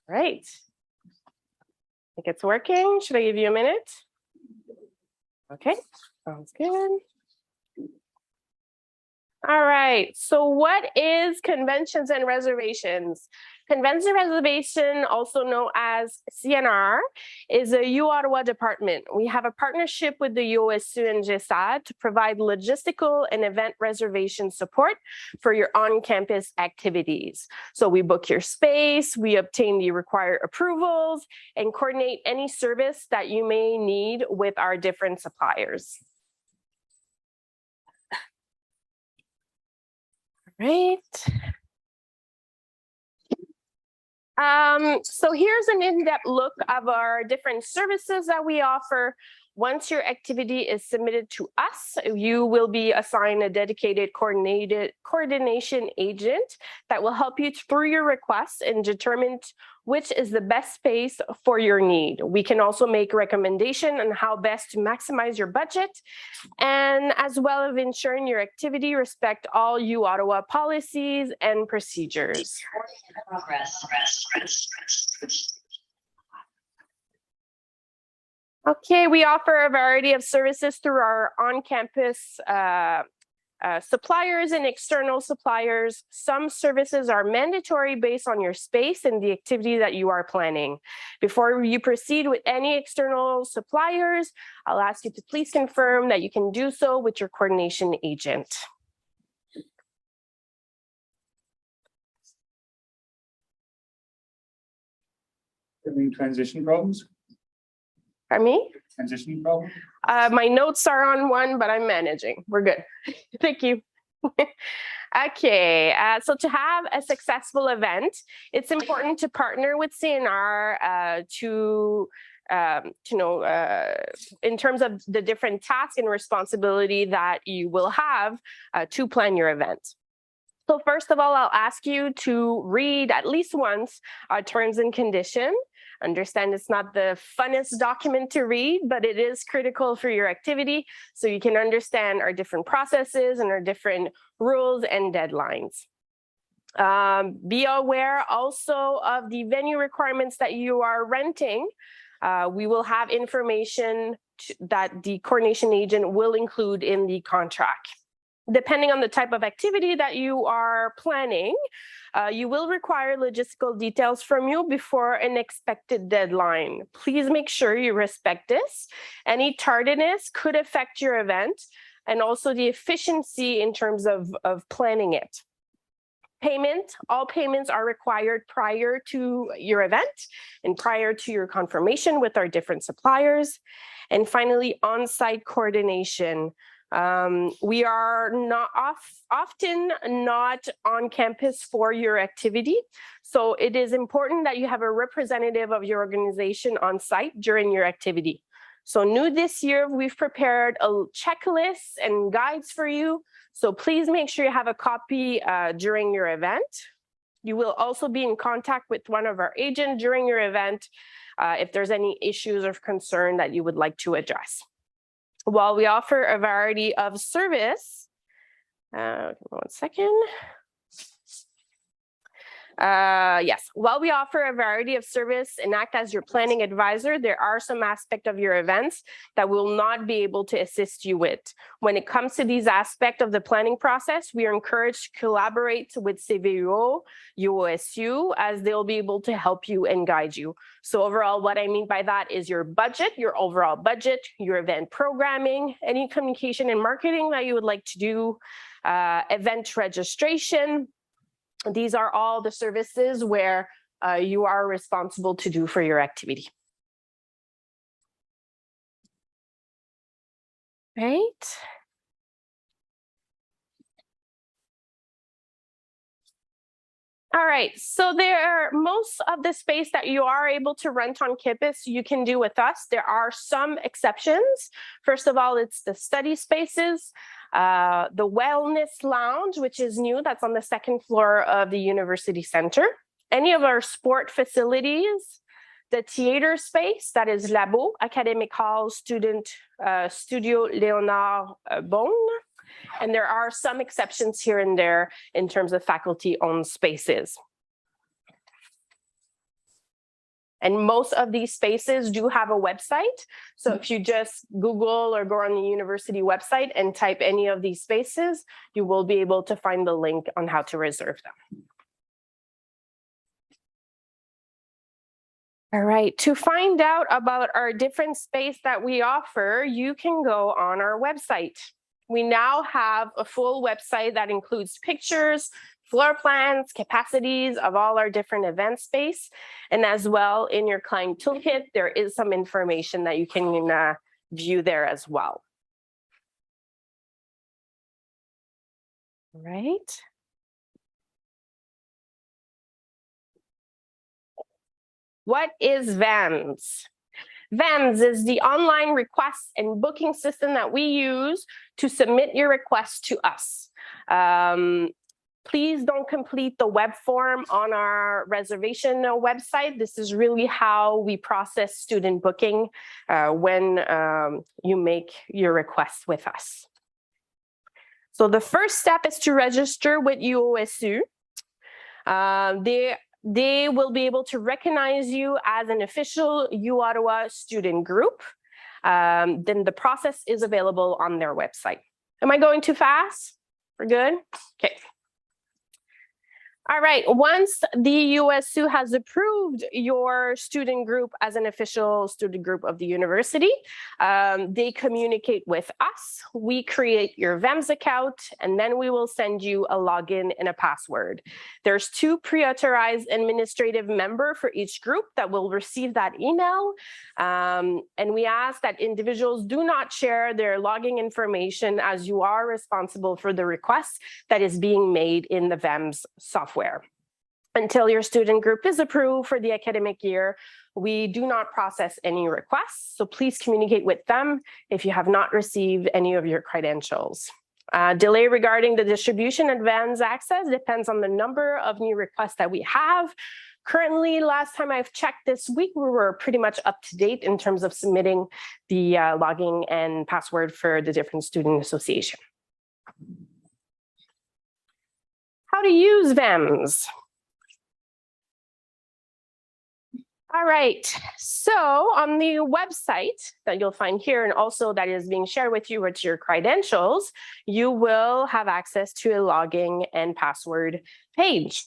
Right. I think it's working. Should I give you a minute? Okay, sounds good. All right, so what is conventions and reservations? Convention reservation, also known as CNR, is a U Ottawa department. We have a partnership with the UOSU and GESAD to provide logistical and event reservation support for your on-campus activities. So we book your space, we obtain the required approvals, and coordinate any service that you may need with our different suppliers. Right. So here's an in-depth look of our different services that we offer. Once your activity is submitted to us, you will be assigned a dedicated coordination agent that will help you through your requests and determine which is the best space for your need. We can also make recommendation on how best to maximize your budget, and as well as ensuring your activity respect all U Ottawa policies and procedures. Okay, we offer a variety of services through our on-campus suppliers and external suppliers. Some services are mandatory based on your space and the activity that you are planning. Before you proceed with any external suppliers, I'll ask you to please confirm that you can do so with your coordination agent. Any transition problems? Pardon me? Transition problem? My notes are on one, but I'm managing. We're good. Thank you. Okay, so to have a successful event, it's important to partner with CNR to know in terms of the different tasks and responsibility that you will have to plan your event. So first of all, I'll ask you to read at least once our terms and conditions. Understand it's not the funnest document to read, but it is critical for your activity so you can understand our different processes and our different rules and deadlines. Be aware also of the venue requirements that you are renting. We will have information that the coordination agent will include in the contract. Depending on the type of activity that you are planning, you will require logistical details from you before an expected deadline. Please make sure you respect this. Any tardiness could affect your event and also the efficiency in terms of planning it. Payment, all payments are required prior to your event and prior to your confirmation with our different suppliers. And finally, on-site coordination. We are often not on campus for your activity. So it is important that you have a representative of your organization on site during your activity. So new this year, we've prepared a checklist and guides for you. So please make sure you have a copy during your event. You will also be in contact with one of our agents during your event if there's any issues or concern that you would like to address. While we offer a variety of service, one second. Yes, while we offer a variety of service and act as your planning advisor, there are some aspects of your events that will not be able to assist you with. When it comes to these aspects of the planning process, we are encouraged to collaborate with CVUO, UOSU, as they'll be able to help you and guide you. So overall, what I mean by that is your budget, your overall budget, your event programming, any communication and marketing that you would like to do, event registration. These are all the services where you are responsible to do for your activity. Right. All right, so most of the space that you are able to rent on campus, you can do with us. There are some exceptions. First of all, it's the study spaces, the wellness lounge, which is new, that's on the second floor of the University Center. Any of our sport facilities, the theater space, that is Labo, Academic Hall, Student Studio Leonard Bone. And there are some exceptions here and there in terms of faculty-owned spaces. And most of these spaces do have a website. So if you just Google or go on the university website and type any of these spaces, you will be able to find the link on how to reserve them. All right, to find out about our different space that we offer, you can go on our website. We now have a full website that includes pictures, floor plans, capacities of all our different event space. And as well, in your client toolkit, there is some information that you can view there as well. All right. What is vems? vems is the online request and booking system that we use to submit your request to us. Please don't complete the web form on our reservation website. This is really how we process student booking when you make your request with us. So the first step is to register with UOSU. They will be able to recognize you as an official U-Ottawa student group. Then the process is available on their website. Am I going too fast? We're good? Okay. All right, once the USU has approved your student group as an official student group of the university, they communicate with us. We create your vems account, and then we will send you a login and a password. There's 2 pre-authorized administrative members for each group that will receive that email. And we ask that individuals do not share their login information, as you are responsible for the request that is being made in the vems software. Until your student group is approved for the academic year, we do not process any requests, so please communicate with them if you have not received any of your credentials. Delay regarding the distribution and vems access depends on the number of new requests that we have. Currently, last time I've checked this week, we were pretty much up to date in terms of submitting the login and password for the different student association. How to use vems. All right, so on the website that you'll find here, and also that is being shared with you with your credentials, you will have access to a login and password page.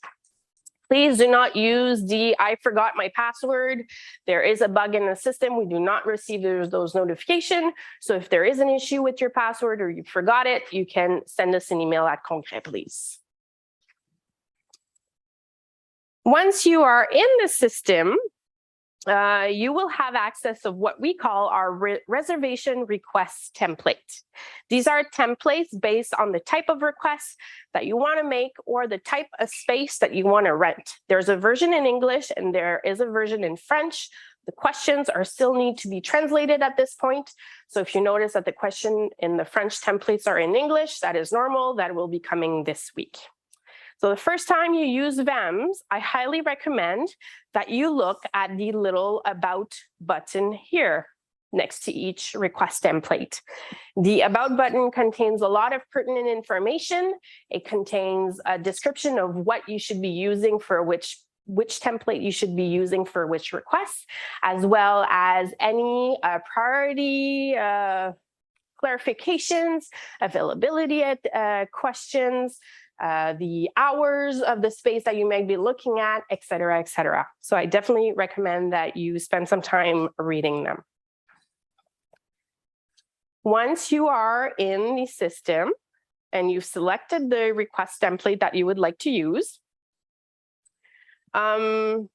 Please do not use the "I forgot my password." There is a bug in the system. We do not receive those notifications. So if there is an issue with your password or you forgot it, you can send us an email at Concret, please. Once you are in the system, you will have access of what we call our reservation request template. These are templates based on the type of request that you want to make or the type of space that you want to rent. There's a version in English and there is a version in French. The questions still need to be translated at this point. So if you notice that the question in the French templates are in English, that is normal. That will be coming this week. So the first time you use vems, I highly recommend that you look at the little About button here next to each request template. The About button contains a lot of pertinent information. It contains a description of what you should be using for which template you should be using for which request, as well as any priority clarifications, availability questions, the hours of the space that you may be looking at, et cetera, et cetera. So I definitely recommend that you spend some time reading them. Once you are in the system and you've selected the request template that you would like to use, let me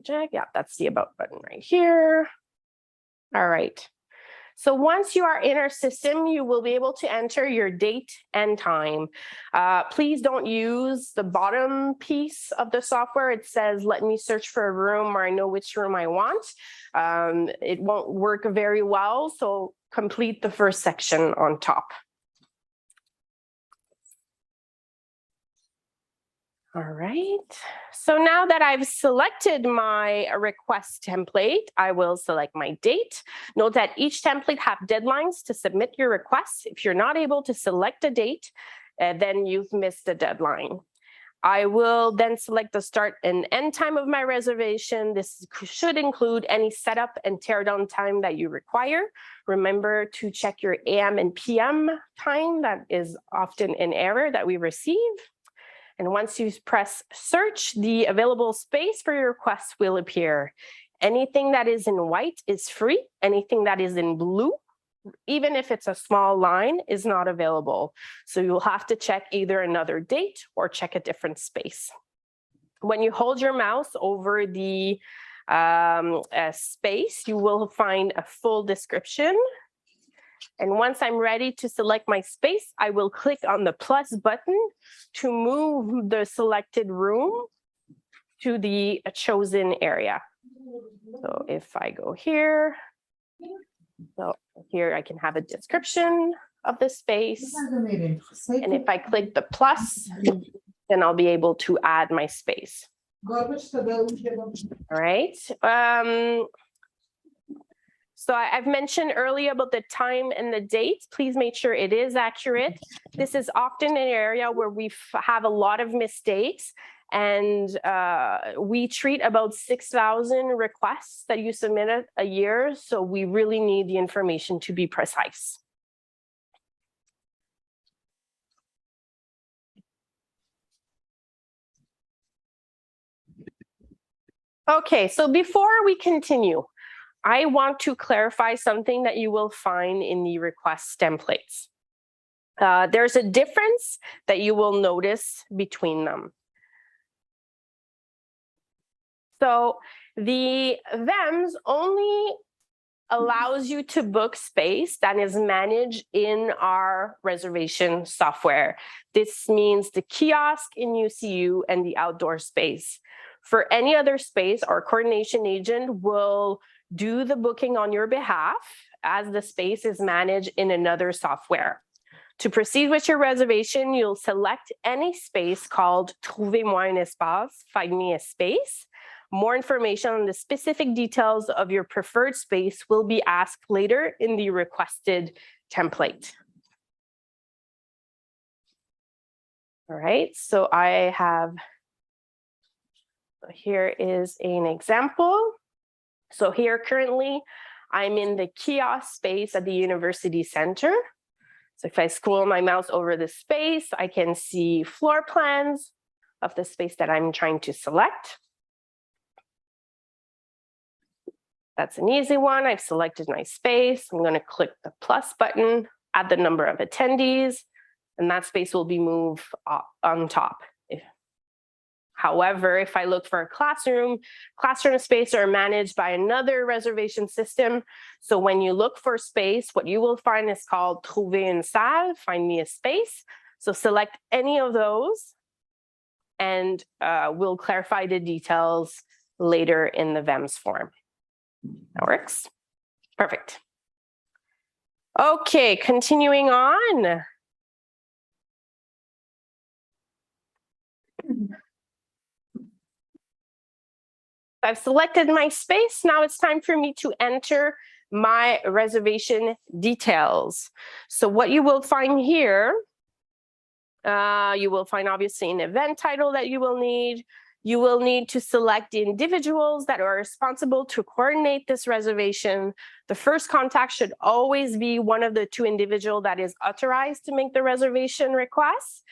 check. Yeah, that's the About button right here. All right. So once you are in our system, you will be able to enter your date and time. Please don't use the bottom piece of the software. It says, let me search for a room, or I know which room I want. It won't work very well, so complete the first section on top. All right, so now that I've selected my request template, I will select my date. Note that each template have deadlines to submit your request. If you're not able to select a date, then you've missed the deadline. I will then select the start and end time of my reservation. This should include any setup and teardown time that you require. Remember to check your AM and PM time. That is often an error that we receive. And once you press search, the available space for your request will appear. Anything that is in white is free. Anything that is in blue, even if it's a small line, is not available. So you'll have to check either another date or check a different space. When you hold your mouse over the space, you will find a full description. And once I'm ready to select my space, I will click on the plus button to move the selected room to the chosen area. So if I go here, so here I can have a description of the space. And if I click the plus, then I'll be able to add my space. All right. So I've mentioned earlier about the time and the date. Please make sure it is accurate. This is often an area where we have a lot of mistakes, and we treat about 6,000 requests that you submit a year. So we really need the information to be precise. Okay, so before we continue, I want to clarify something that you will find in the request templates. There's a difference that you will notice between them. So the vems only allows you to book space that is managed in our reservation software. This means the kiosk in UCU and the outdoor space. For any other space, our coordination agent will do the booking on your behalf as the space is managed in another software. To proceed with your reservation, you'll select any space called Trouvez-moi un espace, find me a space. More information on the specific details of your preferred space will be asked later in the requested template. All right, so here is an example. So here currently, I'm in the kiosk space at the University Center. So if I scroll my mouse over the space, I can see floor plans of the space that I'm trying to select. That's an easy one. I've selected my space. I'm going to click the plus button, add the number of attendees, and that space will be moved on top. However, if I look for a classroom space are managed by another reservation system. So when you look for space, what you will find is called Trouver une salle, find me a space. So select any of those, and we'll clarify the details later in the vems form. That works. Perfect. Okay, continuing on. I've selected my space. Now it's time for me to enter my reservation details. So what you will find here, you will find obviously an event title that you will need. You will need to select the individuals that are responsible to coordinate this reservation. The first contact should always be one of the two individuals that is authorized to make the reservation request.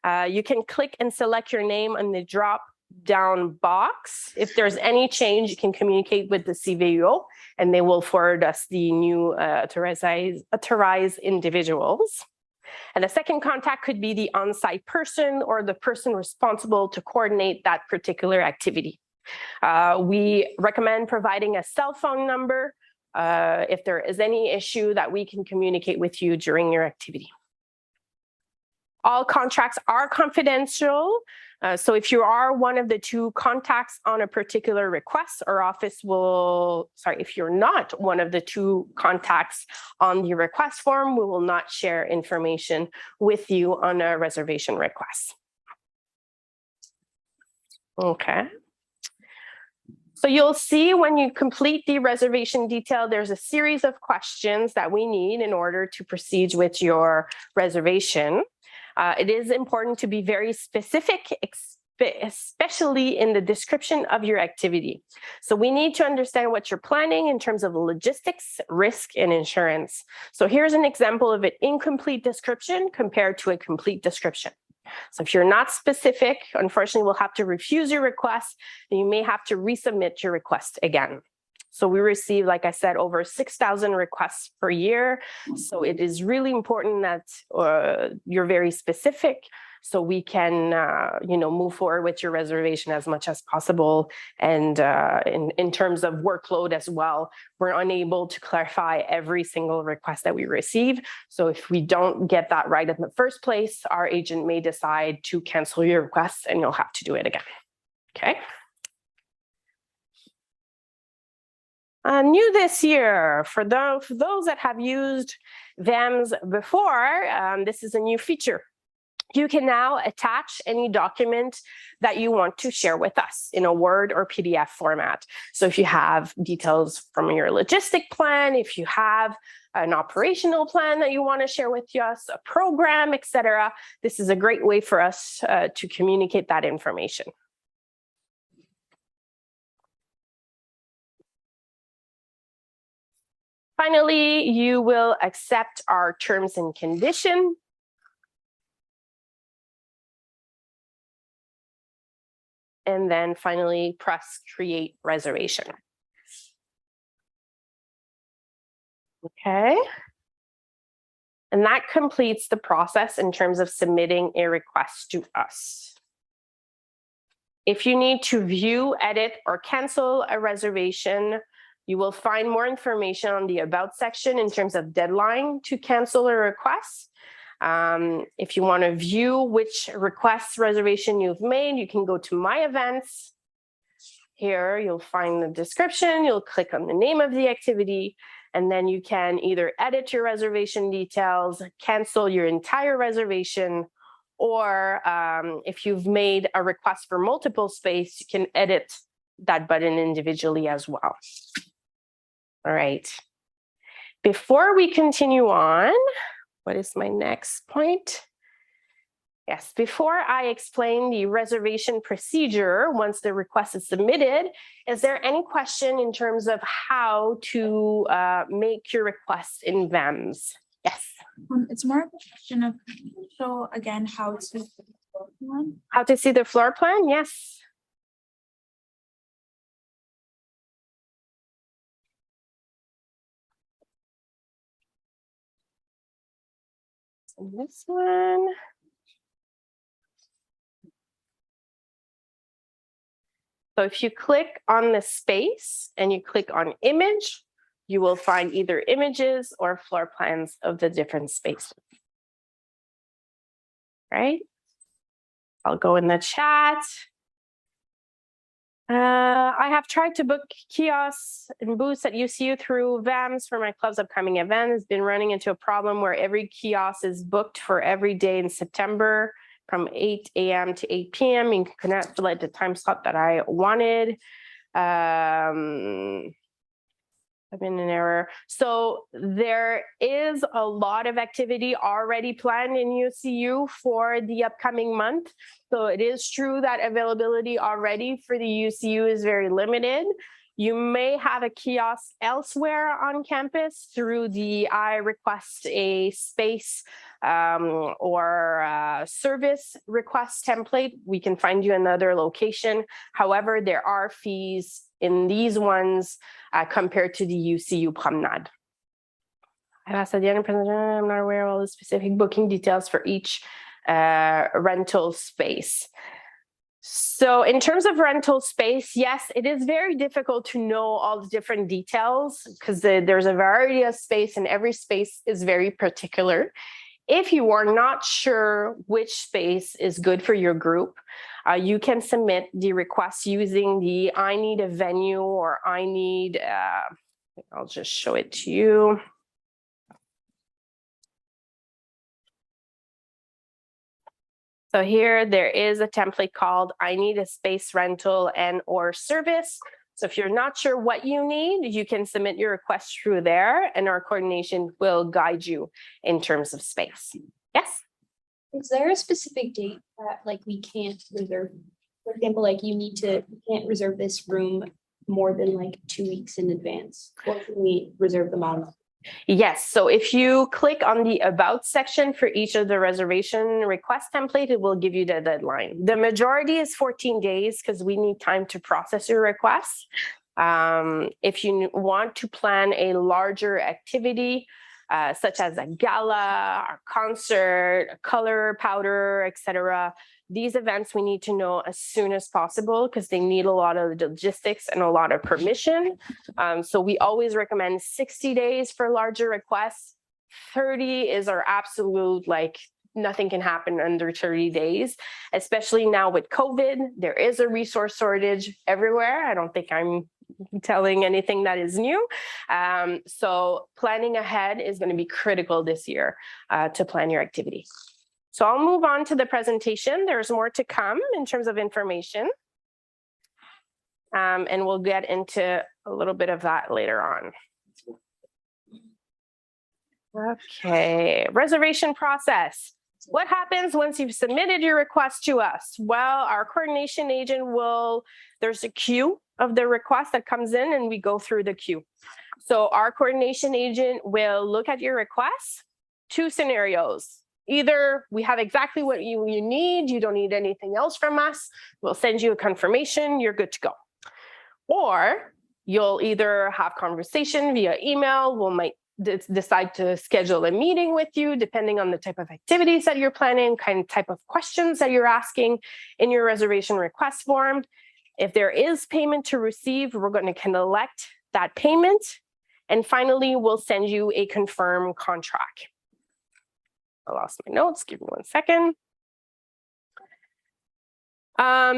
You can click and select your name on the drop-down box. If there's any change, you can communicate with the CVO, and they will forward us the new authorized individuals. And the second contact could be the on-site person or the person responsible to coordinate that particular activity. We recommend providing a cell phone number if there is any issue that we can communicate with you during your activity. All contracts are confidential. So if you are one of the two contacts on a particular request, our office will, if you're not one of the two contacts on the request form, we will not share information with you on a reservation request. Okay. So you'll see when you complete the reservation detail, there's a series of questions that we need in order to proceed with your reservation. It is important to be very specific, especially in the description of your activity. So we need to understand what you're planning in terms of logistics, risk, and insurance. So here's an example of an incomplete description compared to a complete description. So if you're not specific, unfortunately, we'll have to refuse your request, and you may have to resubmit your request again. So we receive, like I said, over 6,000 requests per year. So it is really important that you're very specific, so we can, move forward with your reservation as much as possible. And in terms of workload as well, we're unable to clarify every single request that we receive. So if we don't get that right in the first place, our agent may decide to cancel your request and you'll have to do it again. Okay. New this year, for those that have used vems before, this is a new feature. You can now attach any document that you want to share with us in a Word or PDF format. So if you have details from your logistic plan, if you have an operational plan that you want to share with us, a program, etc., this is a great way for us to communicate that information. Finally, you will accept our terms and conditions. And then finally press create reservation. Okay. And that completes the process in terms of submitting a request to us. If you need to view, edit, or cancel a reservation, you will find more information on the About section in terms of deadline to cancel a request. If you want to view which request reservation you've made, you can go to My Events. Here, you'll find the description. You'll click on the name of the activity, and then you can either edit your reservation details, cancel your entire reservation, or if you've made a request for multiple space, you can edit that button individually as well. All right. Before we continue on, what is my next point? Yes, before I explain the reservation procedure, once the request is submitted, is there any question in terms of how to make your request in vems? Yes. It's more of a question of, so again, how to see the floor plan. How to see the floor plan? Yes. So this one. So if you click on the space and you click on image, you will find either images or floor plans of the different spaces. Right? I'll go in the chat. I have tried to book kiosks and booths at UCU through vems for my club's upcoming event. It's been running into a problem where every kiosk is booked for every day in September from 8 a.m. to 8 p.m. and cannot select the time slot that I wanted. I've been in error. So there is a lot of activity already planned in UCU for the upcoming month. So it is true that availability already for the UCU is very limited. You may have a kiosk elsewhere on campus through the I request a space or service request template. We can find you another location. However, there are fees in these ones compared to the UCU Promenade. I've asked at the end of the presentation, I'm not aware of all the specific booking details for each rental space. So in terms of rental space, yes, it is very difficult to know all the different details because there's a variety of space and every space is very particular. If you are not sure which space is good for your group, you can submit the request using the I need a venue or I need, I'll just show it to you. So here there is a template called I need a space rental and or service. So if you're not sure what you need, you can submit your request through there and our coordination will guide you in terms of space. Yes? Is there a specific date that like we can't reserve For example, like you can't reserve this room more than like 2 weeks in advance. Or can we reserve them on? Yes, so if you click on the About section for each of the reservation request template, it will give you the deadline. The majority is 14 days because we need time to process your request. If you want to plan a larger activity, such as a gala, a concert, a color powder, etc., these events we need to know as soon as possible because they need a lot of logistics and a lot of permission. So we always recommend 60 days for larger requests. 30 is our absolute, like, nothing can happen under 30 days, especially now with COVID. There is a resource shortage everywhere. I don't think I'm telling anything that is new. So planning ahead is going to be critical this year to plan your activity. So I'll move on to the presentation. There's more to come in terms of information. And we'll get into a little bit of that later on. Okay, reservation process. What happens once you've submitted your request to us? Well, our coordination agent there's a queue of the request that comes in and we go through the queue. So our coordination agent will look at your request. 2 scenarios. Either we have exactly what you need, you don't need anything else from us, we'll send you a confirmation, you're good to go. Or you'll either have conversation via email, we might decide to schedule a meeting with you depending on the type of activities that you're planning, kind of type of questions that you're asking in your reservation request form. If there is payment to receive, we're going to collect that payment. And finally, we'll send you a confirmed contract. I lost my notes, give me 1 second.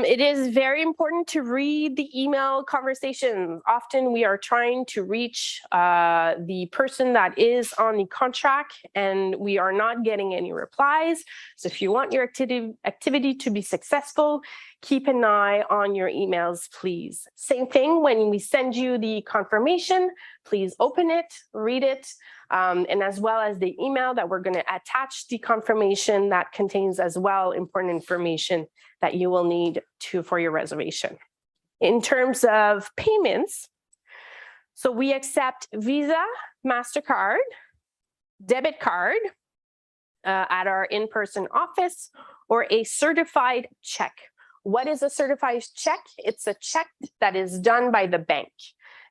It is very important to read the email conversations. Often we are trying to reach the person that is on the contract and we are not getting any replies. So if you want your activity to be successful, keep an eye on your emails, please. Same thing when we send you the confirmation, please open it, read it, and as well as the email that we're going to attach the confirmation that contains as well important information that you will need for your reservation. In terms of payments, so we accept Visa, MasterCard, debit card at our in-person office, or a certified check. What is a certified check? It's a check that is done by the bank.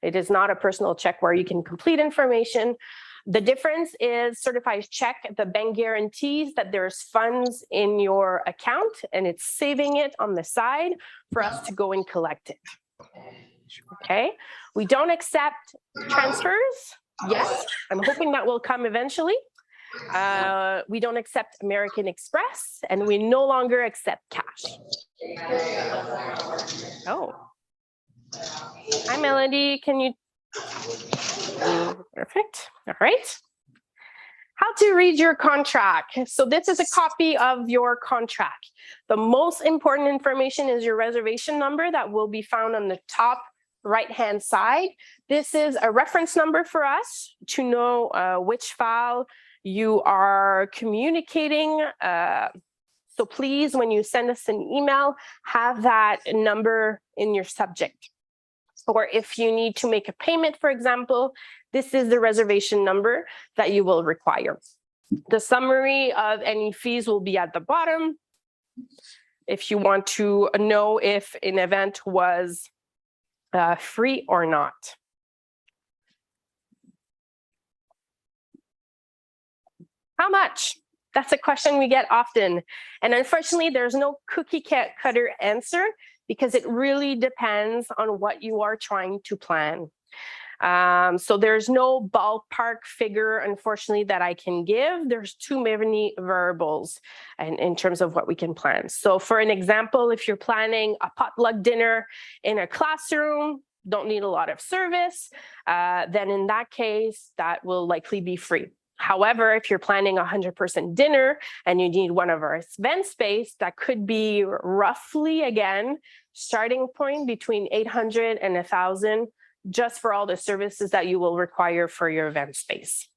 It is not a personal check where you can complete information. The difference is certified check, the bank guarantees that there's funds in your account and it's saving it on the side for us to go and collect it. Okay, we don't accept transfers. Yes, I'm hoping that will come eventually. We don't accept American Express and we no longer accept cash. Oh. Hi, Melody. Can you? Perfect. All right. How to read your contract. So this is a copy of your contract. The most important information is your reservation number that will be found on the top right-hand side. This is a reference number for us to know which file you are communicating. So please, when you send us an email, have that number in your subject. Or if you need to make a payment, for example, this is the reservation number that you will require. The summary of any fees will be at the bottom. If you want to know if an event was free or not. How much? That's a question we get often. And unfortunately, there's no cookie cutter answer because it really depends on what you are trying to plan. So there's no ballpark figure, unfortunately, that I can give. There's too many variables in terms of what we can plan. So for an example, if you're planning a potluck dinner in a classroom, don't need a lot of service, then in that case, that will likely be free. However, if you're planning a 100% dinner and you need one of our event space, that could be roughly, again, starting point between 800 and 1,000 just for all the services that you will require for your event space.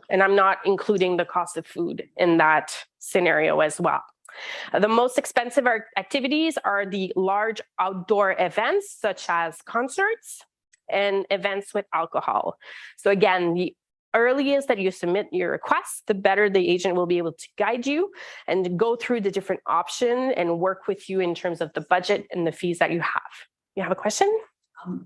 And I'm not including the cost of food in that scenario as well. The most expensive activities are the large outdoor events, such as concerts and events with alcohol. So again, the earliest that you submit your request, the better the agent will be able to guide you and go through the different options and work with you in terms of the budget and the fees that you have. You have a question?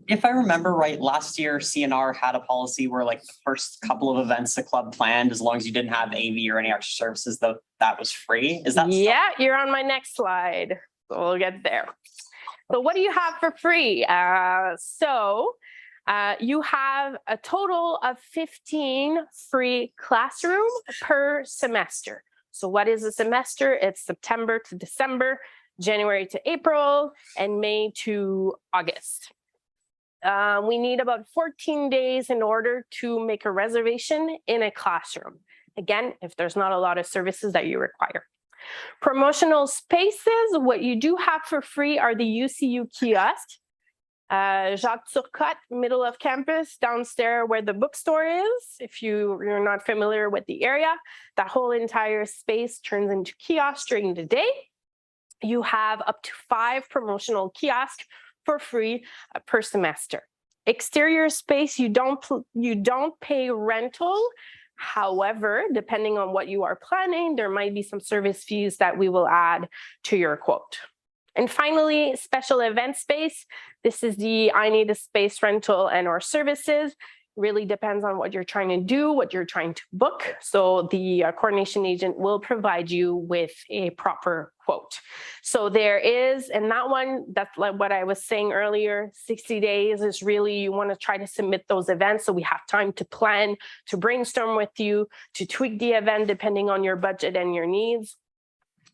If I remember right, last year CNR had a policy where like the first couple of events the club planned, as long as you didn't have AV or any extra services, that was free. Is that? Yeah, you're on my next slide. So we'll get there. So what do you have for free? You have a total of 15 free classroom per semester. So what is a semester? It's September to December, January to April, and May to August. We need about 14 days in order to make a reservation in a classroom. Again, if there's not a lot of services that you require. Promotional spaces, what you do have for free are the UCU kiosk. Jacques Turcotte, middle of campus, downstairs where the bookstore is. If you're not familiar with the area, that whole entire space turns into kiosks during the day. You have up to 5 promotional kiosks for free per semester. Exterior space, you don't pay rental. However, depending on what you are planning, there might be some service fees that we will add to your quote. And finally, special event space. This is the I need a space rental and or services. Really depends on what you're trying to do, what you're trying to book. So the coordination agent will provide you with a proper quote. So there is, and that one, that's like what I was saying earlier, 60 days is really, you want to try to submit those events so we have time to plan, to brainstorm with you, to tweak the event depending on your budget and your needs.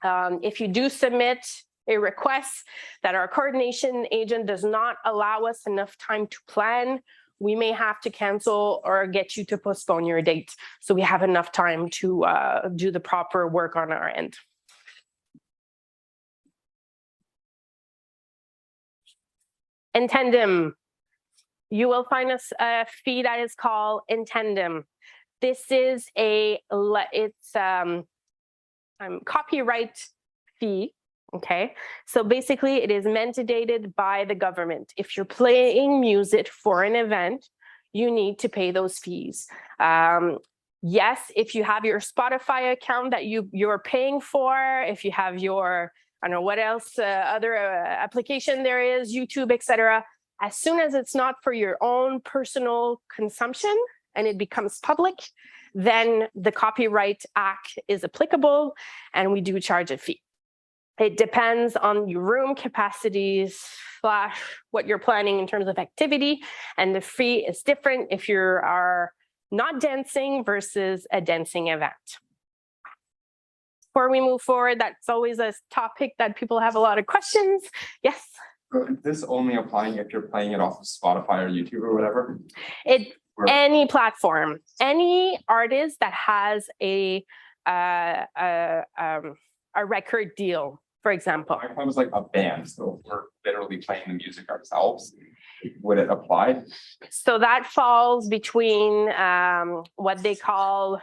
If you do submit a request that our coordination agent does not allow us enough time to plan, we may have to cancel or get you to postpone your date. So we have enough time to do the proper work on our end. In tandem, you will find a fee that is called in tandem. This is copyright fee. Okay, so basically it is mandated by the government. If you're playing music for an event, you need to pay those fees. Yes, if you have your Spotify account that you're paying for, if you have your, I don't know what else, other application there is, YouTube, etc. As soon as it's not for your own personal consumption and it becomes public, then the Copyright Act is applicable and we do charge a fee. It depends on your room capacities / what you're planning in terms of activity. And the fee is different if you are not dancing versus a dancing event. Before we move forward, that's always a topic that people have a lot of questions. Yes? So is this only applying if you're playing it off of Spotify or YouTube or whatever? Any platform, any artist that has a record deal, for example. If I was like a band, so if we're literally playing the music ourselves, would it apply? So that falls between what they call,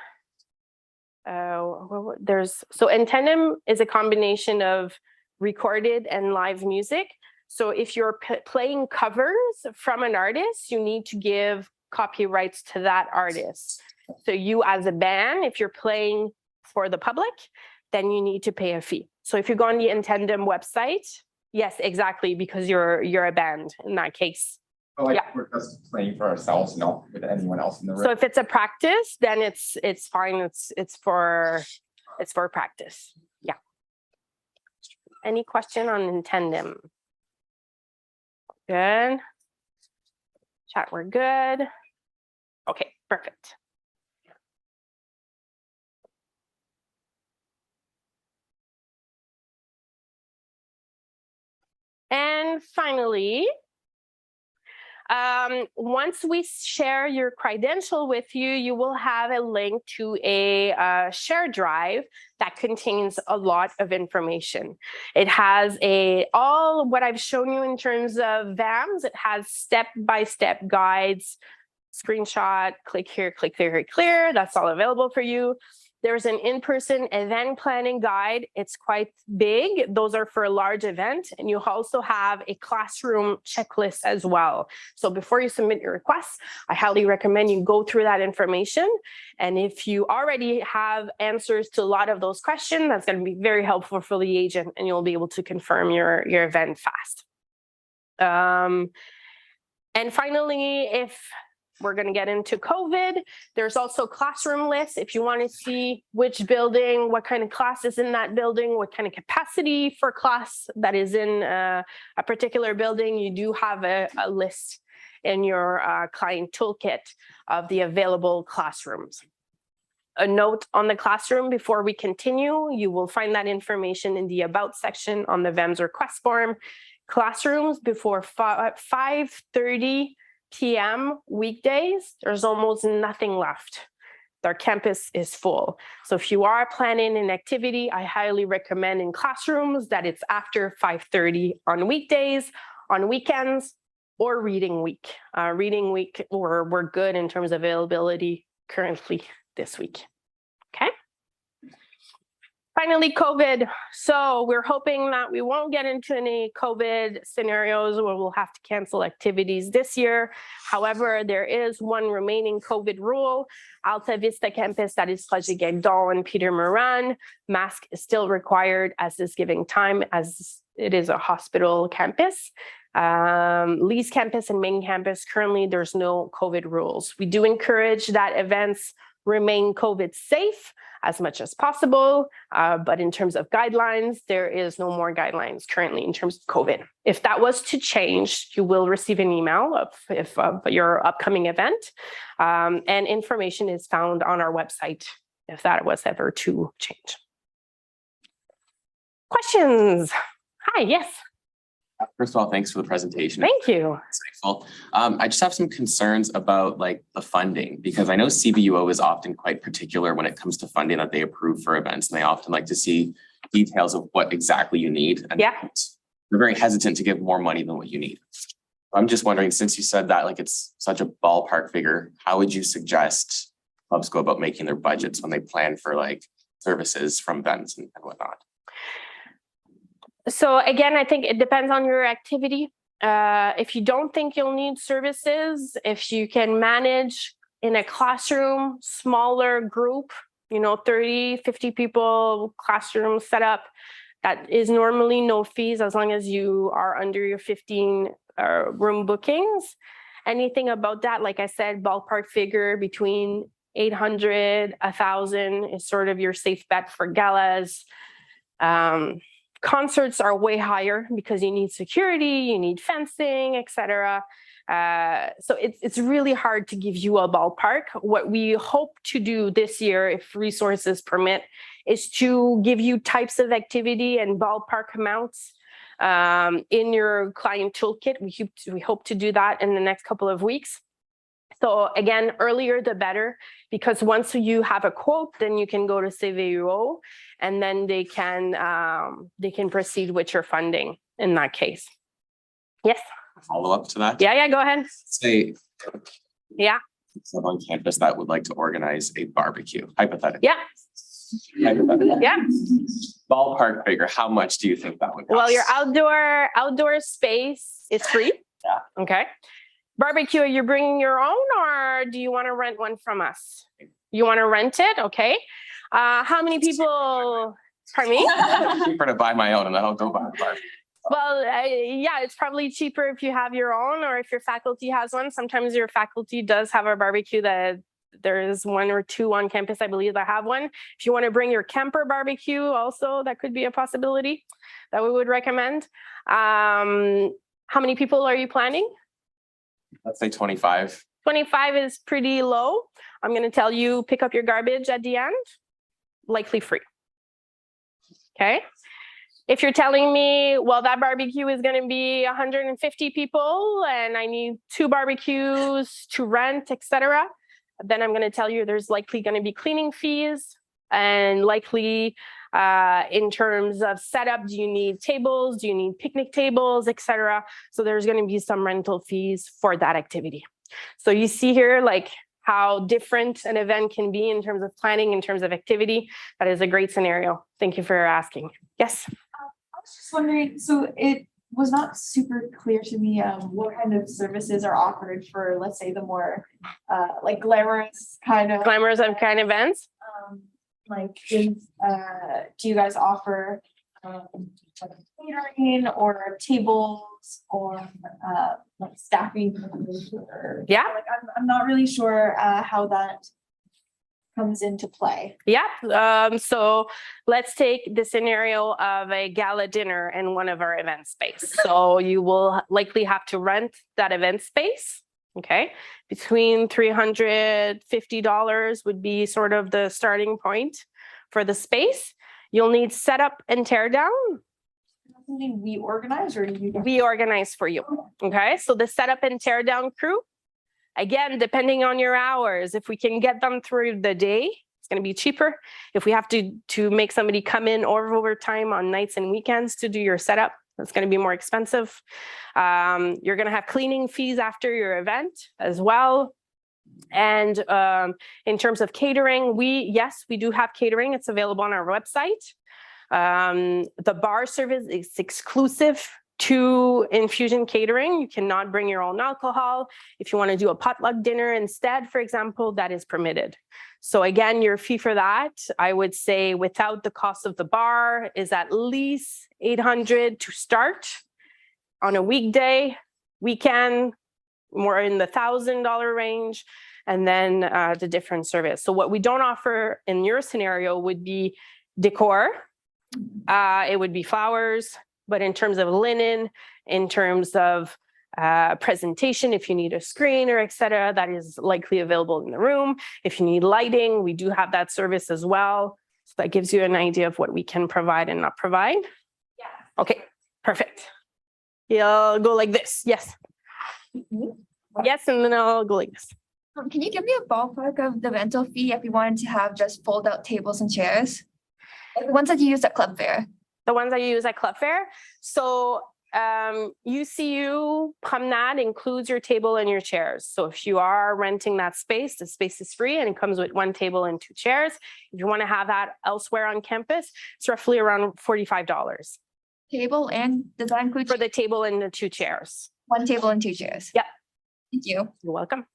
so in tandem is a combination of recorded and live music. So if you're playing covers from an artist, you need to give copyrights to that artist. So you as a band, if you're playing for the public, then you need to pay a fee. So if you go on the in tandem website, yes, exactly, because you're a band in that case. But like we're just playing for ourselves, not with anyone else in the room. So if it's a practice, then it's fine. It's for practice. Yeah. Any question on in tandem? Good. Chat, we're good. Okay, perfect. And finally, once we share your credential with you, you will have a link to a shared drive that contains a lot of information. It has all what I've shown you in terms of VAMs. It has step-by-step guides, screenshot, click here, clear. That's all available for you. There's an in-person event planning guide. It's quite big. Those are for a large event. And you also have a classroom checklist as well. So before you submit your requests, I highly recommend you go through that information. And if you already have answers to a lot of those questions, that's going to be very helpful for the agent, and you'll be able to confirm your event fast. And finally, if we're going to get into COVID, there's also classroom lists. If you want to see which building, what kind of class is in that building, what kind of capacity for class that is in a particular building, you do have a list in your client toolkit of the available classrooms. A note on the classroom before we continue, you will find that information in the About section on the VEMS request form. Classrooms before 5:30 p.m. weekdays, there's almost nothing left. Our campus is full. So if you are planning an activity, I highly recommend in classrooms that it's after 5:30 on weekdays, on weekends, or reading week. Reading week, we're good in terms of availability currently this week. Okay. Finally, COVID. So we're hoping that we won't get into any COVID scenarios where we'll have to cancel activities this year. However, there is one remaining COVID rule. Alta Vista campus, that is Roger-Guindon and Peter Moran. Mask is still required as this giving time, as it is a hospital campus. Lee's campus and main campus, currently there's no COVID rules. We do encourage that events remain COVID safe as much as possible. But in terms of guidelines, there is no more guidelines currently in terms of COVID. If that was to change, you will receive an email of your upcoming event. And information is found on our website if that was ever to change. Questions? Hi, yes. First of all, thanks for the presentation. Thank you. It's insightful. I just have some concerns about like the funding, because I know CBUO is often quite particular when it comes to funding that they approve for events, and they often like to see details of what exactly you need. And yeah, they're very hesitant to give more money than what you need. I'm just wondering, since you said that like it's such a ballpark figure, how would you suggest clubs go about making their budgets when they plan for like services from events and whatnot? So again, I think it depends on your activity. If you don't think you'll need services, if you can manage in a classroom, smaller group, 30, 50 people classroom setup, that is normally no fees as long as you are under your 15 room bookings. Anything about that, like I said, ballpark figure between 800, 1,000 is sort of your safe bet for galas. Concerts are way higher because you need security, you need fencing, etc. So it's really hard to give you a ballpark. What we hope to do this year, if resources permit, is to give you types of activity and ballpark amounts in your client toolkit. We hope to do that in the next couple of weeks. So again, earlier the better, because once you have a quote, then you can go to CVUO, and then they can proceed with your funding in that case. Yes. Follow up to that? Yeah, go ahead. Say, yeah. Someone on campus that would like to organize a barbecue, hypothetically. Yeah. Hypothetically. Yeah. Ballpark figure, how much do you think that would cost? Well, your outdoor space is free. Yeah. Okay. Barbecue, you're bringing your own, or do you want to rent one from us? You want to rent it? Okay. How many people? Pardon me? Cheaper to buy my own, and then I'll go buy a barbecue. Well, yeah, it's probably cheaper if you have your own, or if your faculty has one. Sometimes your faculty does have a barbecue that there is one or two on campus, I believe, that have one. If you want to bring your camper barbecue also, that could be a possibility that we would recommend. How many people are you planning? Let's say 25. 25 is pretty low. I'm going to tell you, pick up your garbage at the end, likely free. Okay. If you're telling me, well, that barbecue is going to be 150 people and I need 2 barbecues to rent, etc., then I'm going to tell you there's likely going to be cleaning fees, and likely in terms of setup, do you need tables? Do you need picnic tables, etc.? So there's going to be some rental fees for that activity. So you see here, like how different an event can be in terms of planning, in terms of activity. That is a great scenario. Thank you for asking. Yes. I was just wondering, so it was not super clear to me, what kind of services are offered for, let's say, the more, like glamorous kind of. Glamorous of kind events. Like, do you guys offer, like catering or tables or, like staffing? Or, Yeah. like, I'm not really sure, how that comes into play. Yeah. So let's take the scenario of a gala dinner in one of our event space. So you will likely have to rent that event space. Okay. Between $350 would be sort of the starting point for the space. You'll need setup and tear down. Something we organize, or do you guys? We organize for you. Okay. So the setup and tear down crew, again, depending on your hours, if we can get them through the day, it's going to be cheaper. If we have to make somebody come in overtime on nights and weekends to do your setup, that's going to be more expensive. You're going to have cleaning fees after your event as well. And in terms of catering, we do have catering. It's available on our website. The bar service is exclusive to Infusion Catering. You cannot bring your own alcohol. If you want to do a potluck dinner instead, for example, that is permitted. So again, your fee for that, I would say without the cost of the bar, is at least $800 to start. On a weekday, weekend, more in the $1,000 range, and then the different service. So what we don't offer in your scenario would be decor. It would be flowers. But in terms of linen, in terms of presentation, if you need a screen or et cetera, that is likely available in the room. If you need lighting, we do have that service as well. So that gives you an idea of what we can provide and not provide. Yeah. Okay, perfect. You'll go like this. Yes. Yes, and then I'll go like this. Can you give me a ballpark of the rental fee if we wanted to have just fold out tables and chairs? Like the ones that you use at Club Fair. The ones that you use at Club Fair. So UCU Promenade includes your table and your chairs. So if you are renting that space, the space is free and it comes with one table and two chairs. If you want to have that elsewhere on campus, it's roughly around $45. Table, and does that include For the table and the two chairs. one table and two chairs? Yep. Thank you. You're welcome.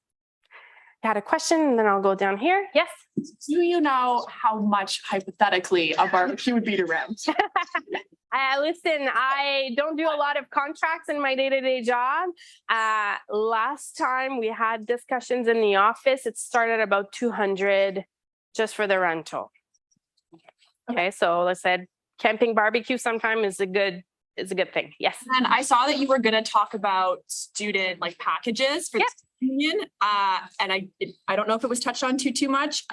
I had a question and then I'll go down here. Yes. Do you know how much hypothetically a barbecue would be to rent? Listen, I don't do a lot of contracts in my day-to-day job. Last time we had discussions in the office, it started about 200 just for the rental. Okay, so let's say camping barbecue sometime is a good thing. Yes. And I saw that you were going to talk about student like packages for the union. And I don't know if it was touched on too much.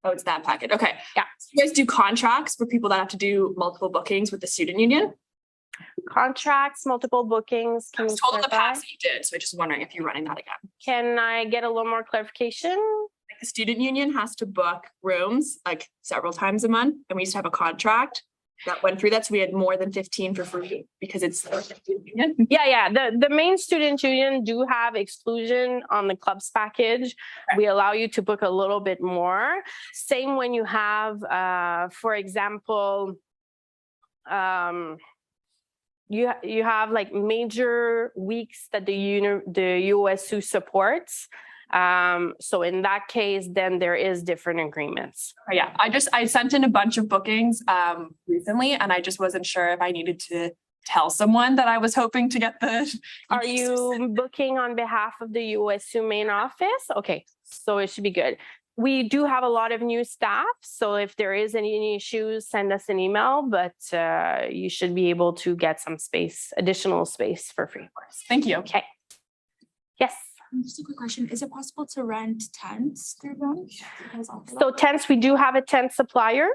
Oh, it's that packet. Okay. Yeah. So you guys do contracts for people that have to do multiple bookings with the student union? Contracts, multiple bookings. I was told in the past that you did. So I'm just wondering if you're running that again. Can I get a little more clarification? Like the student union has to book rooms like several times a month. And we used to have a contract that went through that. So we had more than 15 for free because it's the student union. Yeah. The main student union do have exclusion on the clubs package. Okay. We allow you to book a little bit more. Same when you have, for example, you have like major weeks that the USU supports. So in that case, then there is different agreements. Yeah, I sent in a bunch of bookings recently, and I just wasn't sure if I needed to tell someone that I was hoping to get the. Are you booking on behalf of the USU main office? Okay, so it should be good. We do have a lot of new staff, so if there is any issues, send us an email, but you should be able to get some space, additional space for free. Thank you. Okay. Yes. Just a quick question. Is it possible to rent tents through them? So tents, we do have a tent supplier.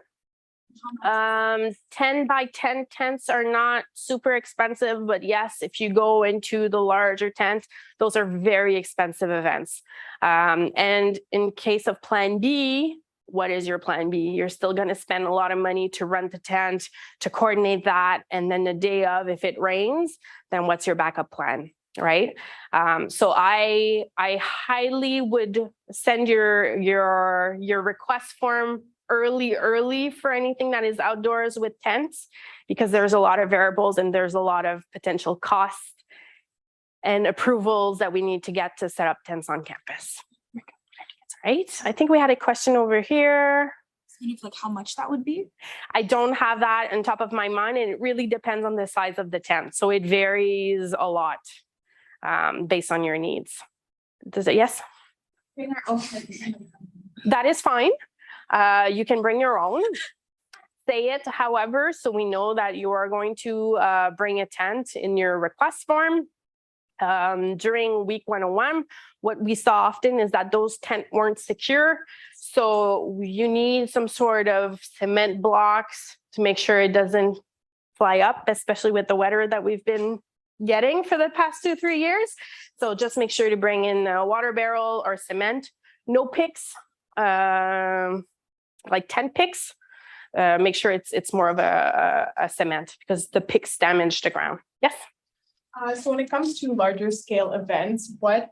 10 by 10 tents are not super expensive, but yes, if you go into the larger tent, those are very expensive events. And in case of plan B, what is your plan B? You're still going to spend a lot of money to rent the tent, to coordinate that. And then the day of, if it rains, then what's your backup plan? right? So I highly would send your request form early for anything that is outdoors with tents, because there's a lot of variables and there's a lot of potential costs and approvals that we need to get to set up tents on campus. Right? I think we had a question over here. Kind of like how much that would be? I don't have that on top of my mind, and it really depends on the size of the tent. So it varies a lot based on your needs. Does it? Yes? That is fine. You can bring your own. Say it, however, so we know that you are going to bring a tent in your request form. During week 101, what we saw often is that those tents weren't secure. So you need some sort of cement blocks to make sure it doesn't fly up, especially with the weather that we've been getting for the past 2-3 years. So just make sure to bring in a water barrel or cement. No picks, like tent picks. Make sure it's more of a cement, because the picks damage the ground. Yes? So when it comes to larger scale events, what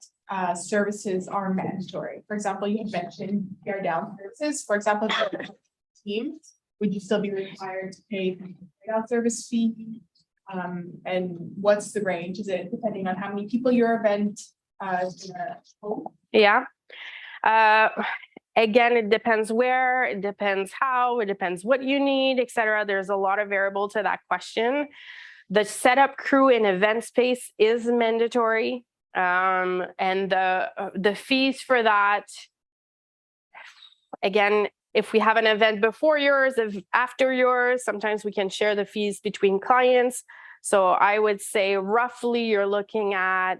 services are mandatory? For example, you had mentioned tear down services. For example, for team, would you still be required to pay the tear down service fee? And what's the range? Is it depending on how many people your event is gonna hold? Yeah. Again, it depends where, it depends how, it depends what you need, etc. There's a lot of variable to that question. The setup crew in event space is mandatory, and the fees for that, again, if we have an event before yours, if after yours, sometimes we can share the fees between clients. So I would say roughly you're looking at,